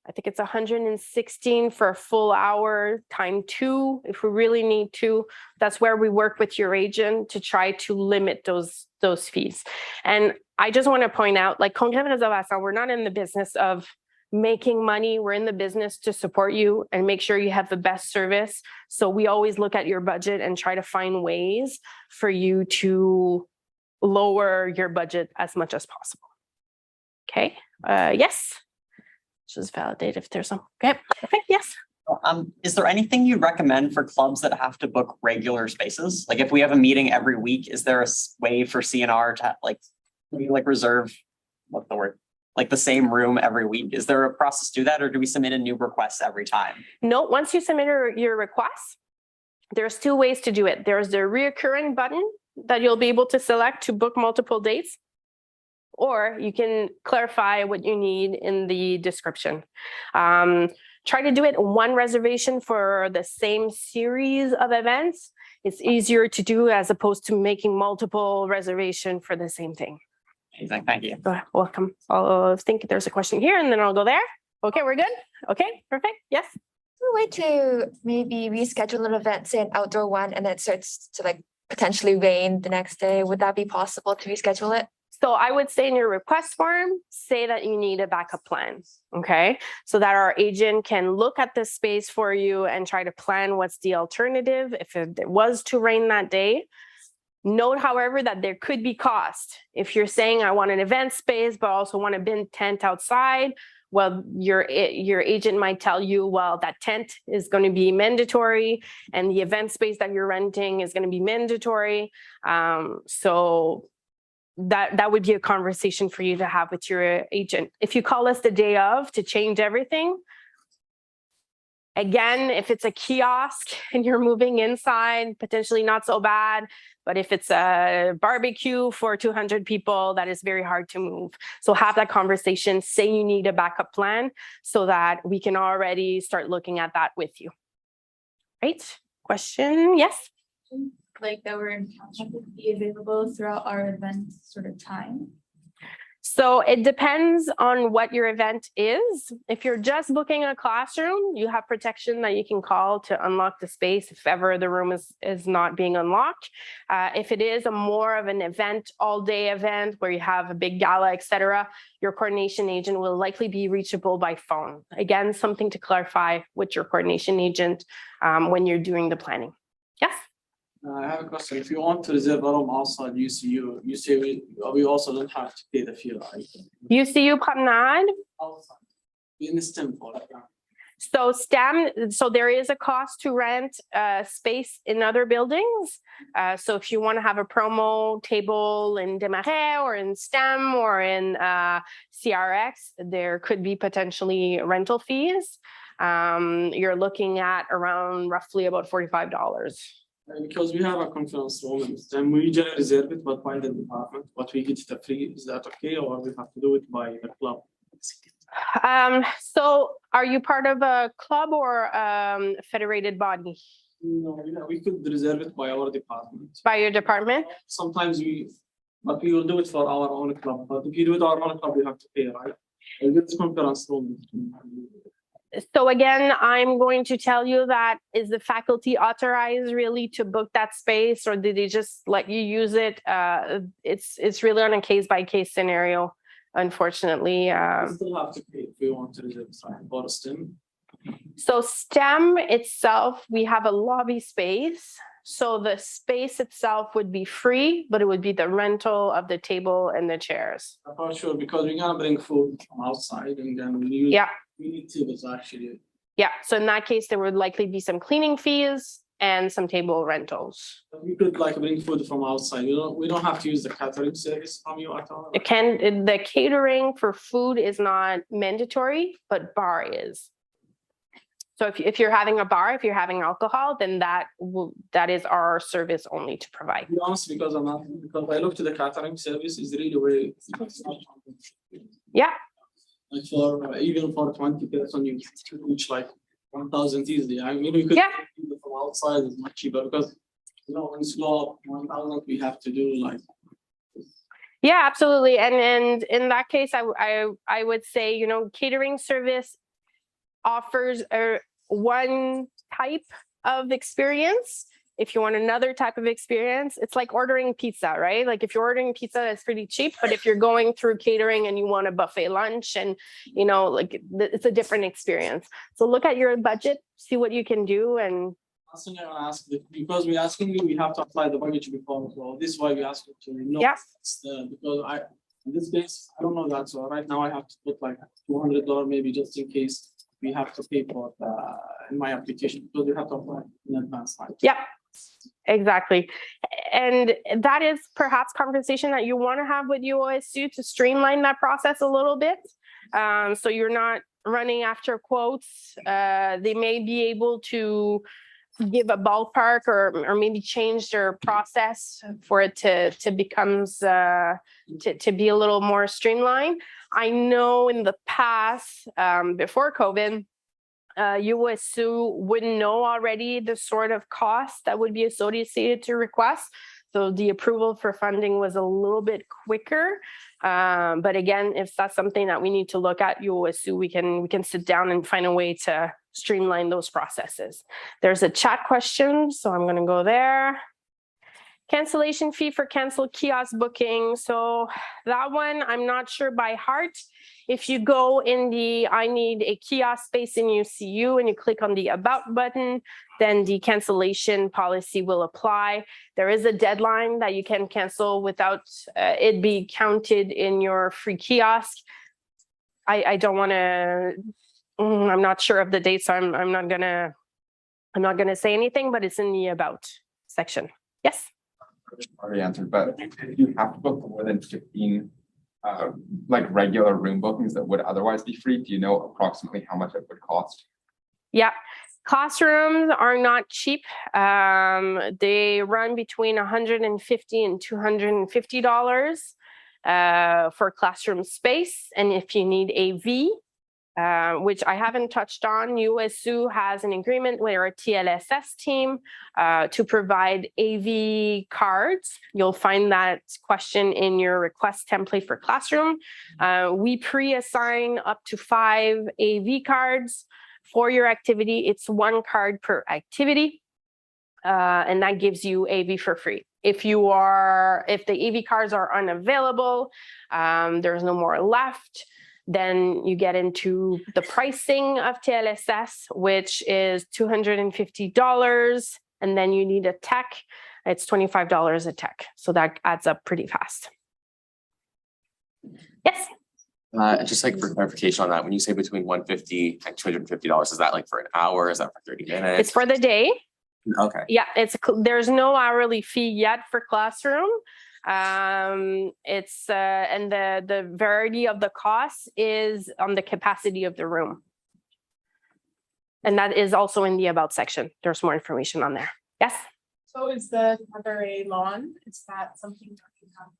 I think it's 116 for a full hour times 2 if we really need to. That's where we work with your agent to try to limit those fees. And I just want to point out, like Congrès Réservation, we're not in the business of making money. We're in the business to support you and make sure you have the best service. So we always look at your budget and try to find ways for you to lower your budget as much as possible. Okay, yes. Just validate if there's some. Okay, perfect. Yes. Is there anything you recommend for clubs that have to book regular spaces? Like if we have a meeting every week, is there a way for CNR to reserve, what's the word? Like the same room every week? Is there a process to do that, or do we submit a new request every time? No, once you submit your request, there's 2 ways to do it. There's the reoccurring button that you'll be able to select to book multiple dates, or you can clarify what you need in the description. Try to do it 1 reservation for the same series of events. It's easier to do as opposed to making multiple reservations for the same thing. Amazing, thank you. Welcome. I'll think there's a question here and then I'll go there. Okay, we're good? Okay, perfect. Yes? A way to maybe reschedule an event, say an outdoor one, and it starts to like potentially rain the next day. Would that be possible to reschedule it? So I would say in your request form, say that you need a backup plan, okay? So that our agent can look at the space for you and try to plan what's the alternative if it was to rain that day. Note, however, that there could be cost. If you're saying I want an event space, but also want a bin tent outside, well, your agent might tell you, well, that tent is going to be mandatory and the event space that you're renting is going to be mandatory. So that would be a conversation for you to have with your agent. If you call us the day of to change everything, again, if it's a kiosk and you're moving inside, potentially not so bad. But if it's a barbecue for 200 people, that is very hard to move. So have that conversation, say you need a backup plan so that we can already start looking at that with you. Right? Question? Yes? Like that we're in town would be available throughout our event sort of time? So it depends on what your event is. If you're just booking a classroom, you have protection that you can call to unlock the space if ever the room is not being unlocked. If it is a more of an event, all-day event where you have a big gala, etc., your coordination agent will likely be reachable by phone. Again, something to clarify with your coordination agent when you're doing the planning. Yes? I have a question. If you want to reserve a room outside UCU, you say we also don't have to pay the fee, right? UCU Promenade? Outside. In STEM for that. So STEM, so there is a cost to rent space in other buildings. So if you want to have a promo table in Desmarais or in STEM or in CRX, there could be potentially rental fees. You're looking at around roughly about $45. Because we have a conference room in STEM, we usually reserve it, but by the department, but we get it free. Is that okay, or we have to do it by the club? So are you part of a club or federated body? No, we could reserve it by our department. By your department? Sometimes but we will do it for our own club. But if you do it our own club, you have to pay, right? And this conference room. So again, I'm going to tell you that is the faculty authorized really to book that space, or did they just let you use it? It's really on a case by case scenario, unfortunately. We still have to pay if we want to reserve for STEM. So STEM itself, we have a lobby space. So the space itself would be free, but it would be the rental of the table and the chairs. I'm not sure, because we're gonna bring food from outside and then we need tables actually. Yeah, so in that case, there would likely be some cleaning fees and some table rentals. But we could like bring food from outside. We don't have to use the catering service from you at all. The catering for food is not mandatory, but bar is. So if you're having a bar, if you're having alcohol, then that is our service only to provide. To be honest, because I looked at the catering service is really very. Yeah. Like for even for 20 person, you reach like 1,000 easily. I mean, we could do it from outside is much cheaper, because when it's low 1,000, we have to do like. Yeah, absolutely. And in that case, I would say, catering service offers one type of experience. If you want another type of experience, it's like ordering pizza, right? Like if you're ordering pizza, it's pretty cheap. But if you're going through catering and you want a buffet lunch and, it's a different experience. So look at your budget, see what you can do. And Last thing I ask, because we're asking you, we have to apply the budget before. So this is why we ask you to know. Yeah. Because in this case, I don't know that. So right now I have to put like $200 maybe just in case we have to pay for in my application, because we have to apply in advance. Right? Yeah, exactly. And that is perhaps conversation that you want to have with UOSU to streamline that process a little bit. So you're not running after quotes. They may be able to give a ballpark or maybe change their process for it to becomes to be a little more streamlined. I know in the past, before COVID, USU wouldn't know already the sort of cost that would be associated to requests. So the approval for funding was a little bit quicker. But again, if that's something that we need to look at USU, we can sit down and find a way to streamline those processes. There's a chat question, so I'm going to go there. Cancellation fee for canceled kiosk booking. So that one, I'm not sure by heart. If you go in the I need a kiosk space in UCU and you click on the About button, then the cancellation policy will apply. There is a deadline that you can cancel without it be counted in your free kiosk. I don't want to, I'm not sure of the date, so I'm not gonna say anything, but it's in the About section. Yes. Already answered, but if you have to book more than 15 like regular room bookings that would otherwise be free, do you know approximately how much it would cost? Yeah, classrooms are not cheap. They run between $150 and $250 for classroom space. And if you need AV, which I haven't touched on, USU has an agreement with our TLSS team to provide AV cards. You'll find that question in your request template for classroom. We pre-assign up to 5 AV cards for your activity. It's 1 card per activity, and that gives you AV for free. If the AV cards are unavailable, there's no more left, then you get into the pricing of TLSS, which is $250. And then you need a tech. It's $25 a tech. So that adds up pretty fast. Yes. Just like for clarification on that, when you say between $150 and $250, is that like for an hour? Is that for 30 minutes? It's for the day. Okay. Yeah, there's no hourly fee yet for classroom. It's and the variety of the cost is on the capacity of the room. And that is also in the about section. There's more information on there. Yes. So is the cabaret lawn, is that something that you have?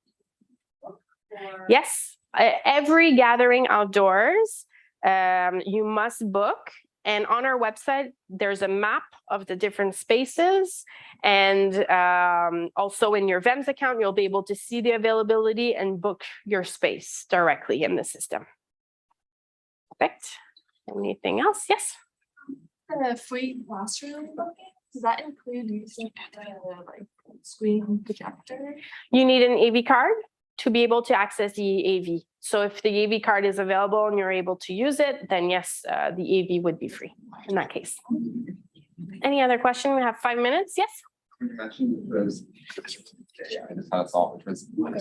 Or- Yes. Every gathering outdoors, you must book. And on our website, there's a map of the different spaces. And also in your vems account, you'll be able to see the availability and book your space directly in the system. Perfect. Anything else? Yes. The free classroom booking, does that include using the like screen projector? You need an AV card to be able to access the AV. So if the AV card is available and you're able to use it, then yes, the AV would be free in that case. Any other question? We have 5 minutes. Yes. You mentioned those. Yeah, I just had a thought, which was. For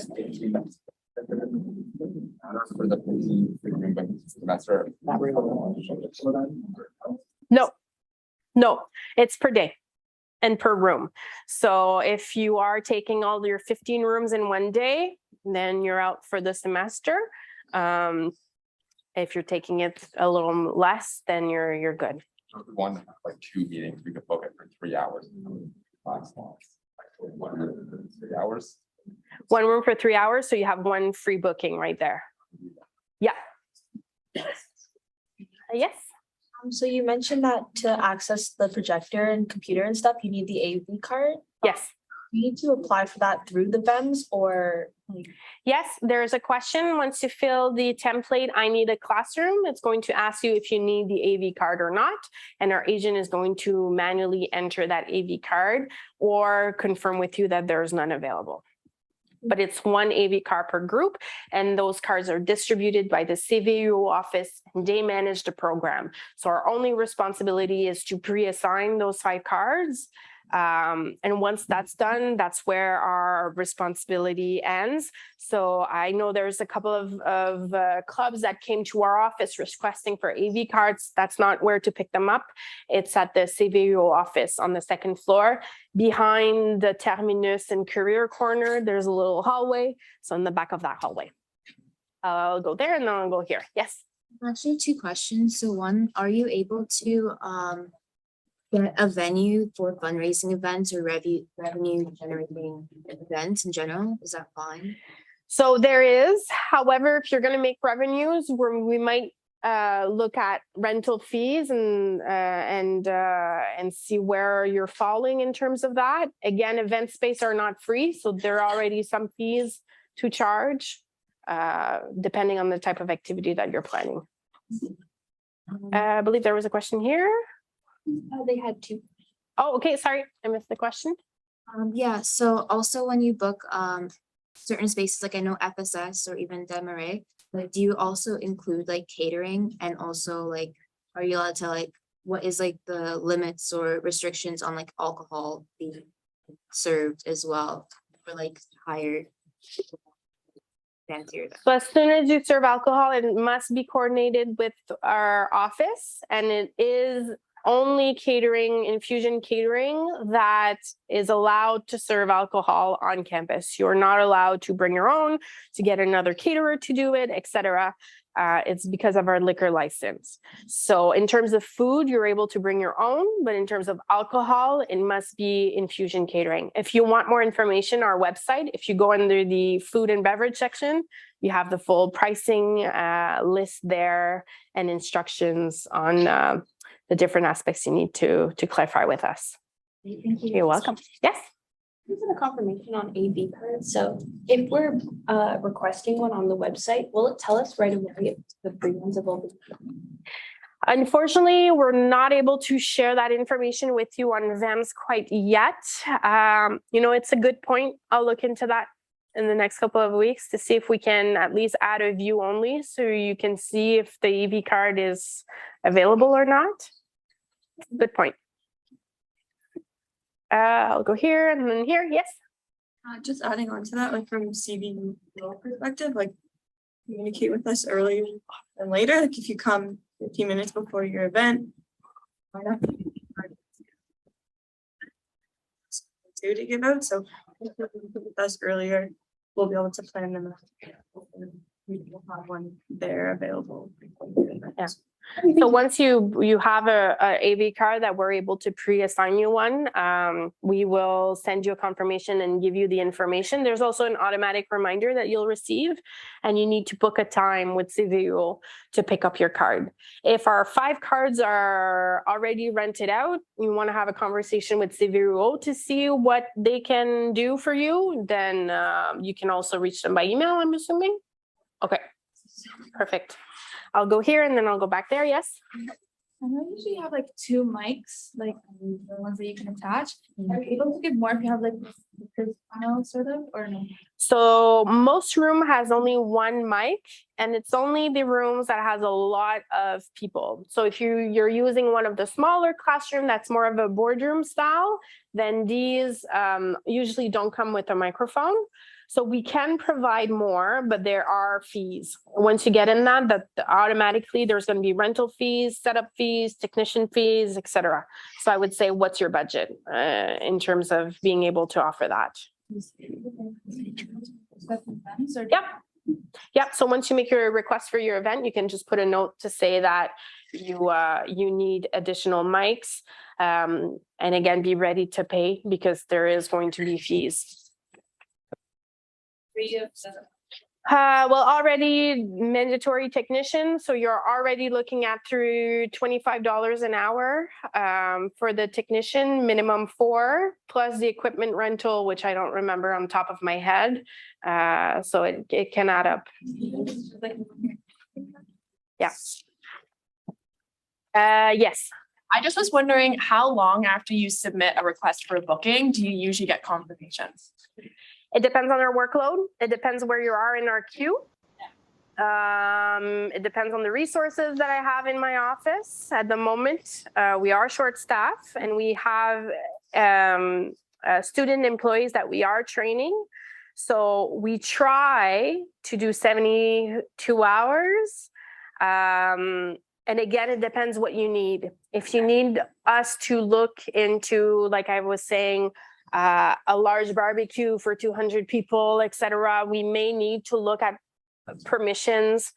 the 15 room bookings semester. No, it's per day and per room. So if you are taking all your 15 rooms in one day, then you're out for the semester. If you're taking it a little less, then you're good. So if we want to have like 2 meetings, we could book it for 3 hours. Class slots, like 1 room for 3 hours. One room for 3 hours, so you have one free booking right there. Yeah. Yes. So you mentioned that to access the projector and computer and stuff, you need the AV card. Yes. You need to apply for that through the VEMS or like. Yes, there's a question. Once you fill the template, I need a classroom. It's going to ask you if you need the AV card or not. And our agent is going to manually enter that AV card or confirm with you that there's none available. But it's one AV card per group, and those cards are distributed by the CVU office, and they manage the program. So our only responsibility is to pre-assign those 5 cards. And once that's done, that's where our responsibility ends. So I know there's a couple of clubs that came to our office requesting for AV cards. That's not where to pick them up. It's at the CVU office on the 2nd floor. Behind the Terminus and Career Corner, there's a little hallway. So in the back of that hallway. I'll go there and then I'll go here. Yes. Actually, 2 questions. So one, are you able to get a venue for fundraising events or revenue generating events in general? Is that fine? So there is, however, if you're going to make revenues, we might look at rental fees and see where you're falling in terms of that. Again, event space are not free, so there are already some fees to charge, depending on the type of activity that you're planning. I believe there was a question here. They had 2. Oh, okay. Sorry, I missed the question. Yeah, so also when you book certain spaces, like I know FSS or even Desmarais, like do you also include like catering, and also like are you allowed to like what is like the limits or restrictions on like alcohol being served as well for like higher fancier? So as soon as you serve alcohol, it must be coordinated with our office, and it is only catering, infusion catering, that is allowed to serve alcohol on campus. You're not allowed to bring your own, to get another caterer to do it, etc. It's because of our liquor license. So in terms of food, you're able to bring your own, but in terms of alcohol, it must be infusion catering. If you want more information, our website, if you go under the food and beverage section, you have the full pricing list there and instructions on the different aspects you need to clarify with us. Thank you. You're welcome. Yes. This is a confirmation on AV cards. So if we're requesting one on the website, will it tell us right away if the free ones available? Unfortunately, we're not able to share that information with you on VEMS quite yet. It's a good point. I'll look into that in the next couple of weeks to see if we can at least add a view only so you can see if the AV card is available or not. Good point. I'll go here and then here. Yes. Just adding on to that, like from CV perspective, like communicate with us earlier than later. Like if you come 15 minutes before your event, why not? To give out. So if you communicate with us earlier, we'll be able to plan them out. We will have one there available. Yeah. So once you have a AV card that we're able to pre-assign you one, we will send you a confirmation and give you the information. There's also an automatic reminder that you'll receive, and you need to book a time with CVO to pick up your card. If our 5 cards are already rented out, you want to have a conversation with CVO to see what they can do for you, then you can also reach them by email, I'm assuming. Okay, perfect. I'll go here and then I'll go back there. Yes. I know you usually have like 2 mics, like the ones that you can attach. Are you able to get more if you have like this panel sort of, or no? So most room has only 1 mic, and it's only the rooms that has a lot of people. So if you're using one of the smaller classroom that's more of a boardroom style, then these usually don't come with a microphone. So we can provide more, but there are fees. Once you get in that automatically there's going to be rental fees, setup fees, technician fees, etc. So I would say, what's your budget in terms of being able to offer that? Yep. Yep. So once you make your request for your event, you can just put a note to say that you need additional mics, and again, be ready to pay because there is going to be fees. Well, already mandatory technician, so you're already looking at through $25 an hour for the technician, minimum 4, plus the equipment rental, which I don't remember on top of my head. So it can add up. Yeah. Yes. I just was wondering, how long after you submit a request for a booking do you usually get confirmations? It depends on our workload. It depends where you are in our queue. It depends on the resources that I have in my office. At the moment, we are short staff and we have student employees that we are training. So we try to do 72 hours. And again, it depends what you need. If you need us to look into, like I was saying, a large barbecue for 200 people, etc., we may need to look at permissions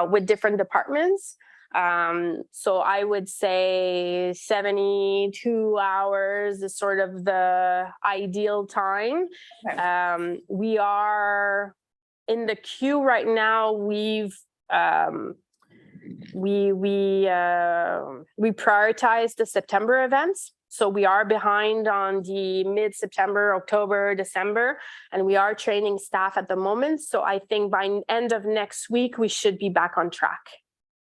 with different departments. So I would say 72 hours is sort of the ideal time. Okay. We are in the queue right now. We prioritize the September events. So we are behind on the mid-September, October, December, and we are training staff at the moment. So I think by end of next week, we should be back on track.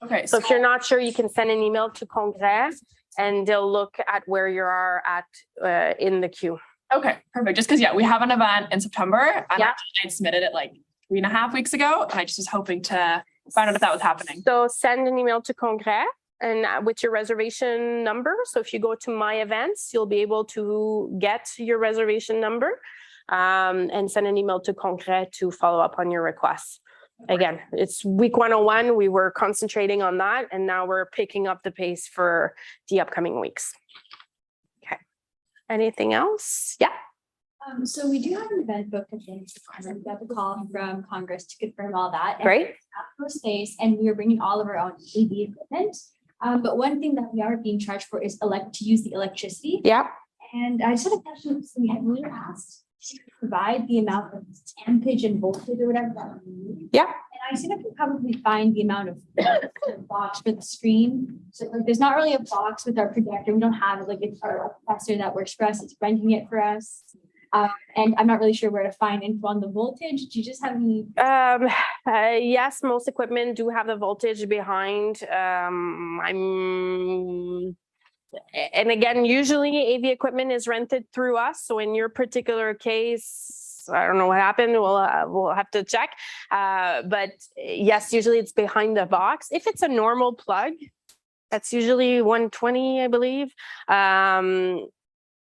Okay. So if you're not sure, you can send an email to Congrès and they'll look at where you are at in the queue. Okay, perfect. Just because, yeah, we have an event in September and yeah. I submitted it like 3.5 weeks ago. And I just was hoping to find out if that was happening. So send an email to Congrès and with your reservation number. So if you go to my events, you'll be able to get your reservation number and send an email to Congrès to follow up on your requests. Again, it's week 101. We were concentrating on that, and now we're picking up the pace for the upcoming weeks. Okay. Anything else? Yeah. So we do have an event booked at the end of September. We got the call from Congress to confirm all that. Great. For space, and we are bringing all of our own AV equipment. But one thing that we are being charged for is to use the electricity. Yeah. And I just had a question. So we had really asked to provide the amount of ampage and voltage or whatever that we need. Yeah. And I see that we probably find the amount of box for the screen. So like, there's not really a box with our projector. We don't have it. Like it's our professor that works for us. It's renting it for us. And I'm not really sure where to find info on the voltage. Do you just have any? Yes, most equipment do have the voltage behind. And again, usually AV equipment is rented through us. So in your particular case, I don't know what happened. We'll have to check. But yes, usually it's behind the box. If it's a normal plug, that's usually 120, I believe.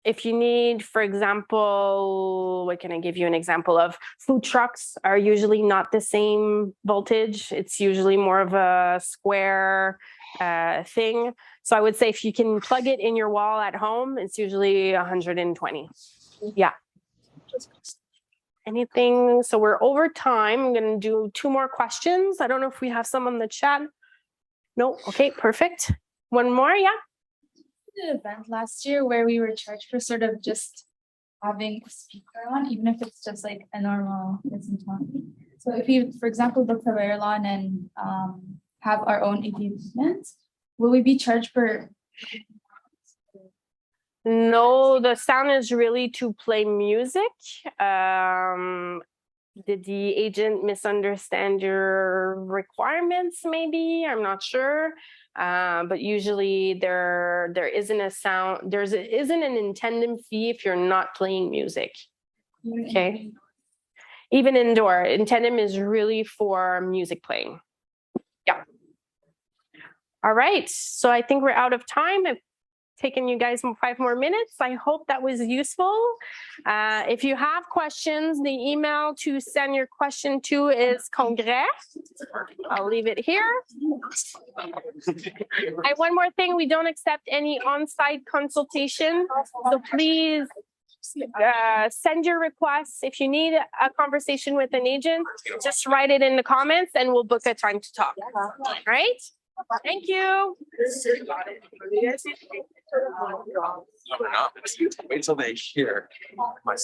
if you need, for example, what can I give you an example of? Food trucks are usually not the same voltage. It's usually more of a square thing. So I would say if you can plug it in your wall at home, it's usually 120. Yeah. Anything? So we're over time. I'm going to do 2 more questions. I don't know if we have some on the chat. No. Okay, perfect. One more. Yeah. An event last year where we were charged for sort of just having a speaker on, even if it's just like a normal listen tone. So if you, for example, book the Verilon and have our own equipment, will we be charged for? No, the sound is really to play music. Did the agent misunderstand your requirements? Maybe, I'm not sure. But usually there isn't a sound, isn't an intended fee if you're not playing music. Okay. Even indoor, intended is really for music playing. Yeah. All right. So I think we're out of time. I've taken you guys 5 more minutes. I hope that was useful. If you have questions, the email to send your question to is congrès. I'll leave it here. One more thing, we don't accept any on-site consultation. So please send your requests. If you need a conversation with an agent, just write it in the comments and we'll book a time to talk. All right? Thank you. No, we're not. Wait till they hear. My